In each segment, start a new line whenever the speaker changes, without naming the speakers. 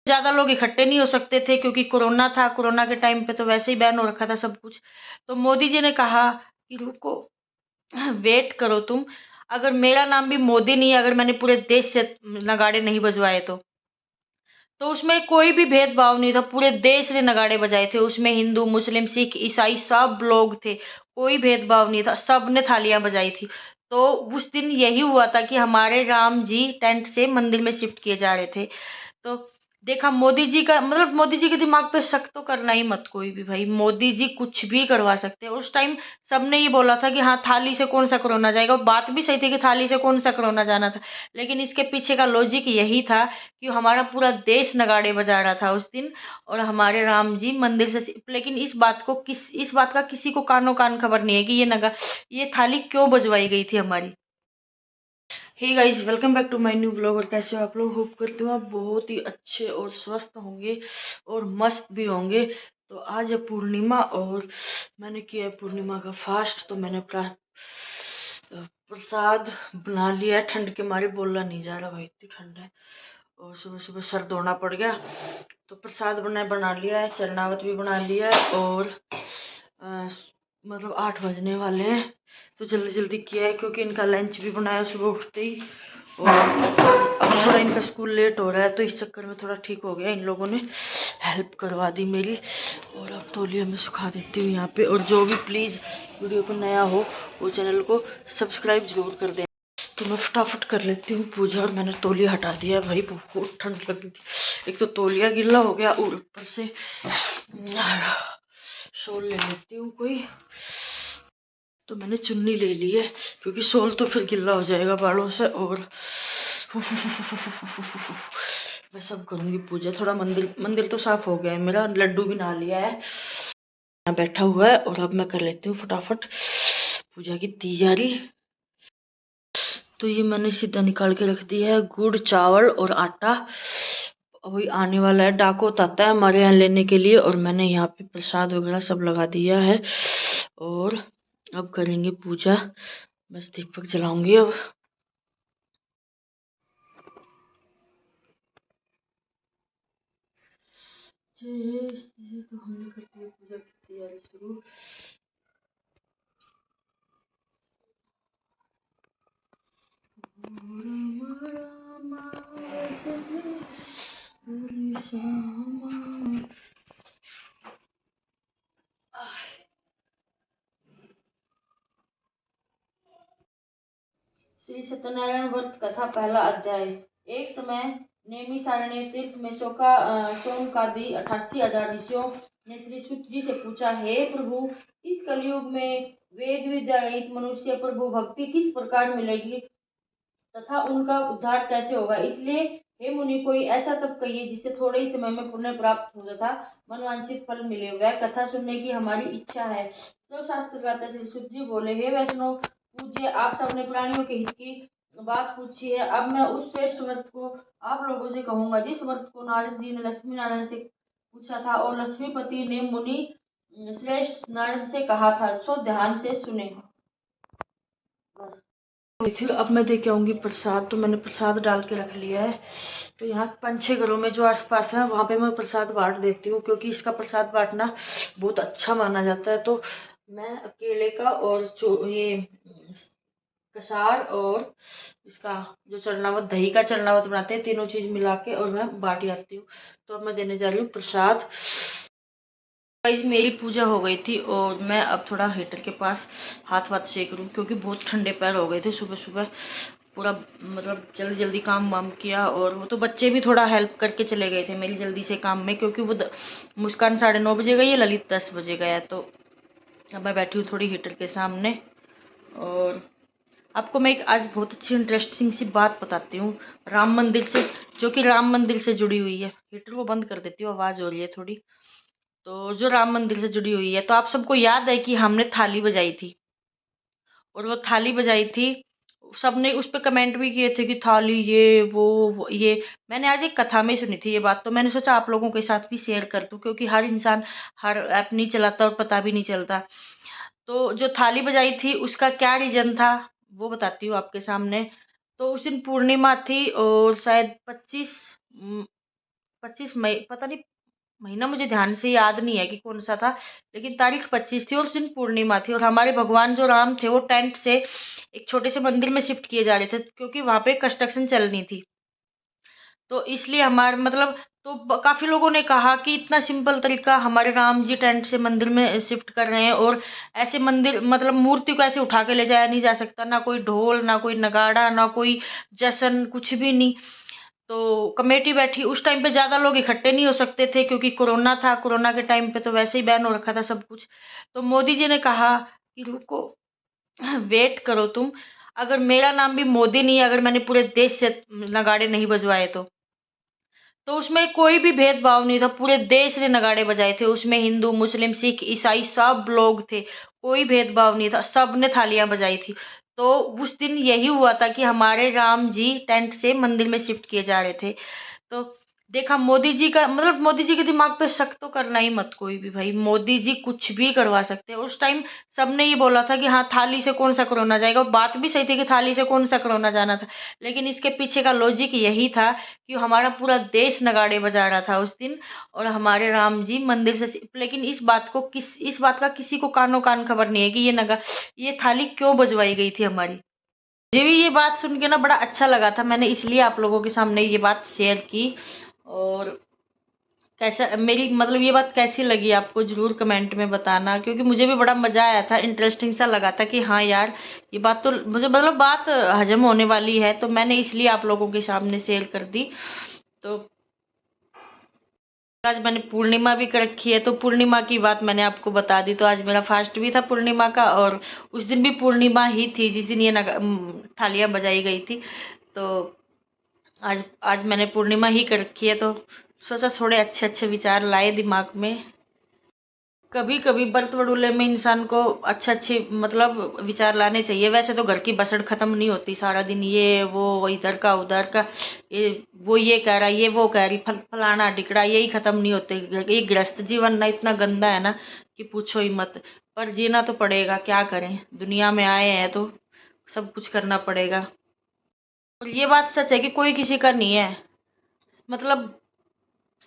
ज़्यादा लोग इकट्ठे नहीं हो सकते थे क्योंकि कोरोना था। कोरोना के टाइम पे तो वैसे ही बैन हो रखा था सब कुछ। तो मोदी जी ने कहा कि रुको, वेट करो तुम, अगर मेरा नाम भी मोदी नहीं है, अगर मैंने पूरे देश से नगाड़े नहीं बजवाए तो उसमें कोई भी भेदभाव नहीं था, पूरे देश ने नगाड़े बजाए थे। उसमें हिंदू, मुस्लिम, सिख, ईसाई सब लोग थे, कोई भेदभाव नहीं था, सबने थालियां बजाई थी। तो उस दिन यही हुआ था कि हमारे राम जी टेंट से मंदिर में शिफ्ट किए जा रहे थे। तो देखा मोदी जी का, मतलब मोदी जी के दिमाग पे शक तो करना ही मत कोई भी भाई, मोदी जी कुछ भी करवा सकते हैं। उस टाइम सबने ये बोला था कि हाँ, थाली से कौन सा कोरोना जाएगा, और बात भी सही थी कि थाली से कौन सा कोरोना जाना था। लेकिन इसके पीछे का लॉजिक यही था कि हमारा पूरा देश नगाड़े बजा रहा था उस दिन, और हमारे राम जी मंदिर से। लेकिन इस बात का किसी को कानो कान खबर नहीं है कि ये थाली क्यों बजवाई गई थी हमारी। Hey guys, welcome back to my new blog. और कैसे हो आप लोग? होप करते हो आप बहुत ही अच्छे और स्वस्थ होंगे और मस्त भी होंगे। तो आज है पूर्णिमा और मैंने किया है पूर्णिमा का फास्ट। तो मैंने प्रसाद बना लिया है। ठंड के मारे बोलना नहीं जा रहा भाई, इतनी ठंड है और सुबह सुबह सर धोना पड़ गया। तो प्रसाद बना लिया है, चरणावत भी बना लिया है और मतलब 8 बजने वाले हैं। तो जल्दी जल्दी किया है क्योंकि इनका लंच भी बनाया सुबह उठते ही। और अब थोड़ा इनका स्कूल लेट हो रहा है तो इस चक्कर में थोड़ा ठीक हो गया, इन लोगों ने हेल्प करवा दी मेरी। और अब तौलिया में सुखा देती हूँ यहाँ पे। और जो भी प्लीज़ वीडियो पर नया हो वो चैनल को सब्सक्राइब जरूर कर दें। तो मैं फटाफट कर लेती हूँ पूजा। और मैंने तौलिया हटा दिया है भाई, बहुत ठंड लग रही थी। एक तो तौलिया गीला हो गया और ऊपर से शॉल ले लेती हूँ कोई। तो मैंने चुन्नी ले ली है क्योंकि शॉल तो फिर गिल्ला हो जाएगा बालों से। और मैं सब करूँगी पूजा। थोड़ा मंदिर तो साफ हो गया है मेरा, लड्डू भी नहा लिया है, यहाँ बैठा हुआ है। और अब मैं कर लेती हूँ फटाफट पूजा की तैयारी। तो ये मैंने सीधा निकाल के रख दिया है गुड़, चावल और आटा। अभी आने वाला है, डाकोत आता है हमारे यहाँ लेने के लिए। और मैंने यहाँ पे प्रसाद वगैरह सब लगा दिया है और अब करेंगे पूजा। बस दीपक जलाऊंगी अब। तो हमने कर दिया पूजा की तैयारी शुरू। श्री सत्यनारायण व्रत कथा पहला अध्याय। एक समय नैमिषारण्य तीर्थ में शौनकादि 88,000 ऋषियों ने श्री सूत जी से पूछा, हे प्रभु, इस कलयुग में वेद विद्या रहित मनुष्य प्रभु भक्ति किस प्रकार मिलेगी तथा उनका उद्धार कैसे होगा? इसलिए हे मुनि, कोई ऐसा तप कहिए जिससे थोड़े ही समय में पुण्य प्राप्त हो तथा मनवांछित फल मिले। वह कथा सुनने की हमारी इच्छा है। तो शास्त्र गाता श्री सूत जी बोले, हे वैष्णव पूज्य, आप सबने प्राणियों के हित की बात पूछी है। अब मैं उस श्रेष्ठ व्रत को आप लोगों से कहूंगा जिस व्रत को नारद जी ने लक्ष्मी नारायण से पूछा था और लक्ष्मीपति ने मुनि श्रेष्ठ नारद से कहा था। सो ध्यान से सुने। फिर अब मैं दे के आऊंगी प्रसाद। तो मैंने प्रसाद डाल के रख लिया है। तो यहाँ 5-6 घरों में जो आसपास है वहाँ पे मैं प्रसाद बांट देती हूँ क्योंकि इसका प्रसाद बांटना बहुत अच्छा माना जाता है। तो मैं केले का और ये कसार और इसका जो चरणावत, दही का चरणावत बनाते हैं, तीनों चीज मिला के और मैं बांट जाती हूँ। तो अब मैं देने जा रही हूँ प्रसाद। गाइस, मेरी पूजा हो गई थी और मैं अब थोड़ा हीटर के पास हाथ वाथ सेक लूँ क्योंकि बहुत ठंडे पैर हो गए थे सुबह सुबह। पूरा मतलब जल्दी जल्दी काम वाम किया। और वो तो बच्चे भी थोड़ा हेल्प करके चले गए थे मेरी जल्दी से काम में क्योंकि वो मुस्कान 9:30 बजे गई है, ललित 10 बजे गया। तो अब मैं बैठी हूँ थोड़ी हीटर के सामने। और आपको मैं एक आज बहुत अच्छी इंटरेस्टिंग सी बात बताती हूँ राम मंदिर से, जो कि राम मंदिर से जुड़ी हुई है। हीटर को बंद कर देती हूँ, आवाज़ हो रही है थोड़ी। तो जो राम मंदिर से जुड़ी हुई है, तो आप सबको याद है कि हमने थाली बजाई थी और वो थाली बजाई थी, सबने उस पर कमेंट भी किए थे कि थाली वो ये। मैंने आज एक कथा में सुनी थी ये बात, तो मैंने सोचा आप लोगों के साथ भी शेयर कर दूं क्योंकि हर इंसान हर ऐप नहीं चलाता और पता भी नहीं चलता। तो जो थाली बजाई थी उसका क्या रीजन था वो बताती हूँ आपके सामने। तो उस दिन पूर्णिमा थी और शायद 25 25 मई, पता नहीं महीना मुझे ध्यान से याद नहीं है कि कौन सा था, लेकिन तारीख 25 थी और उस दिन पूर्णिमा थी। और हमारे भगवान जो राम थे वो टेंट से एक छोटे से मंदिर में शिफ्ट किए जा रहे थे, क्योंकि वहां पे कंस्ट्रक्शन चलनी थी। तो इसलिए हमारे मतलब तो काफी लोगों ने कहा कि इतना सिंपल तरीका, हमारे राम जी टेंट से मंदिर में शिफ्ट कर रहे हैं और ऐसे मंदिर मतलब मूर्ति को ऐसे उठा के ले जाया नहीं जा सकता, ना कोई ढोल ना कोई नगाड़ा ना कोई जश्न, कुछ भी नहीं। तो कमेटी बैठी, उस टाइम पे ज्यादा लोग इकट्ठे नहीं हो सकते थे क्योंकि कोरोना था, कोरोना के टाइम पे तो वैसे ही बैन हो रखा था सब कुछ। तो मोदी जी ने कहा कि रुको, वेट करो तुम, अगर मेरा नाम भी मोदी नहीं है, अगर मैंने पूरे देश से नगाड़े नहीं बजवाए तो उसमें कोई भी भेदभाव नहीं था, पूरे देश ने नगाड़े बजाए थे, उसमें हिंदू मुस्लिम सिख ईसाई सब लोग थे, कोई भेदभाव नहीं था, सब ने थालियां बजाई थी। तो उस दिन यही हुआ था कि हमारे राम जी टेंट से मंदिर में शिफ्ट किए जा रहे थे। तो देखा मोदी जी का मतलब, मोदी जी के दिमाग पे शक तो करना ही मत कोई भी भाई, मोदी जी कुछ भी करवा सकते हैं। उस टाइम सबने ये बोला था कि हाँ थाली से कौन सा कोरोना जाएगा, और बात भी सही थी कि थाली से कौन सा कोरोना जाना था, लेकिन इसके पीछे का लॉजिक यही था कि हमारा पूरा देश नगाड़े बजा रहा था उस दिन, और हमारे राम जी मंदिर से, लेकिन इस बात का किसी को कानो कान खबर नहीं है कि ये थाली क्यों बजवाई गई थी हमारी। मुझे भी ये बात सुन के ना बड़ा अच्छा लगा था, मैंने इसलिए आप लोगों के सामने ये बात शेयर की। और कैसा मेरी मतलब ये बात कैसी लगी आपको जरूर कमेंट में बताना, क्योंकि मुझे भी बड़ा मजा आया था, इंटरेस्टिंग सा लगा था कि हाँ यार ये बात तो मुझे मतलब बात हजम होने वाली है, तो मैंने इसलिए आप लोगों के सामने शेयर कर दी। तो आज मैंने पूर्णिमा भी कर रखी है, तो पूर्णिमा की बात मैंने आपको बता दी। तो आज मेरा फास्ट भी था पूर्णिमा का, और उस दिन भी पूर्णिमा ही थी जिस दिन ये थालियां बजाई गई थी। तो आज आज मैंने पूर्णिमा ही कर रखी है, तो सोचा थोड़े अच्छे अच्छे विचार लाए दिमाग में। कभी कभी व्रत वडूले में इंसान को अच्छे अच्छे मतलब विचार लाने चाहिए। वैसे तो घर की बसड़ खत्म नहीं होती, सारा दिन ये वो इधर का उधर का, ये वो ये कह रहा ये वो कह रही, फलाना टिकड़ा, यही खत्म नहीं होते। ये गृहस्थ जीवन ना इतना गंदा है ना कि पूछो ही मत। पर जीना तो पड़ेगा, क्या करें, दुनिया में आए हैं तो सब कुछ करना पड़ेगा। और ये बात सच है कि कोई किसी का नहीं है, मतलब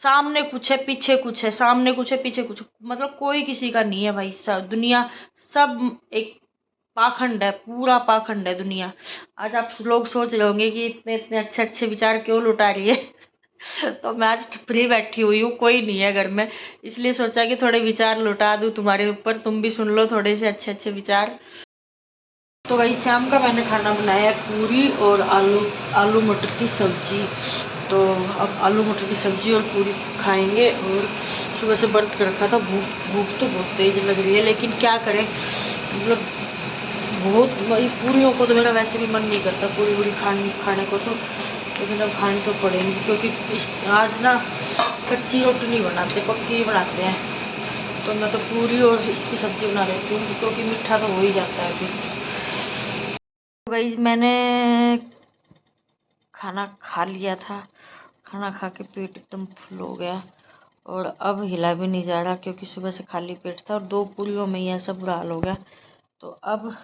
सामने कुछ है पीछे कुछ है, सामने कुछ है पीछे कुछ, मतलब कोई किसी का नहीं है भाई। सब दुनिया, सब एक पाखंड है, पूरा पाखंड है दुनिया। आज आप लोग सोच रहे होंगे कि इतने इतने अच्छे अच्छे विचार क्यों लुटा रही है तो मैं आज फ्री बैठी हुई हूँ, कोई नहीं है घर में, इसलिए सोचा कि थोड़े विचार लुटा दूँ तुम्हारे ऊपर, तुम भी सुन लो थोड़े से अच्छे अच्छे विचार। तो वही शाम का मैंने खाना बनाया है पूरी और आलू आलू मटर की सब्जी। तो अब आलू मटर की सब्जी और पूरी खाएंगे। और सुबह से व्रत कर रखा था, भूख भूख तो बहुत तेज लग रही है, लेकिन क्या करें मतलब बहुत वही पूरियों को तो मेरा वैसे भी मन नहीं करता पूरी पूरी खाने को, तो लेकिन अब खानी तो पड़ेगी, क्योंकि आज ना कच्ची रोटी नहीं बनाते, पक्की ही बनाते हैं। तो मैं तो पूरी और इसकी सब्जी बना लेती हूँ, क्योंकि मीठा तो हो ही जाता है फिर। गाइस मैंने खाना खा लिया था, खाना खा के पेट एकदम फुल हो गया, और अब हिला भी नहीं जा रहा क्योंकि सुबह से खाली पेट था और 2 पूरियों में ही ऐसा बुरा हाल हो गया। तो अब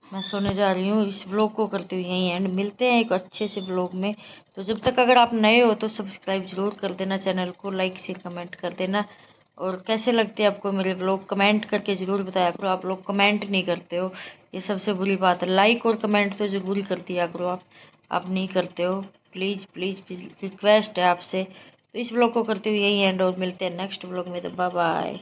मैं सोने जा रही हूँ। इस ब्लॉग को करते हुए यहीं एंड, मिलते हैं एक अच्छे से ब्लॉग में। तो जब तक अगर आप नए हो तो सब्सक्राइब जरूर कर देना, चैनल को लाइक शेयर कमेंट कर देना। और कैसे लगते हैं आपको मेरे ब्लॉग कमेंट करके ज़रूर बताया करो, आप लोग कमेंट नहीं करते हो, ये सबसे बुरी बात है। लाइक और कमेंट तो ज़रूर कर दिया करो, आप नहीं करते हो। प्लीज़ प्लीज़ प्लीज़ रिक्वेस्ट है आपसे। तो इस ब्लॉग को करते हुए यही एंड, और मिलते हैं नेक्स्ट ब्लॉग में। तो बाय बाय।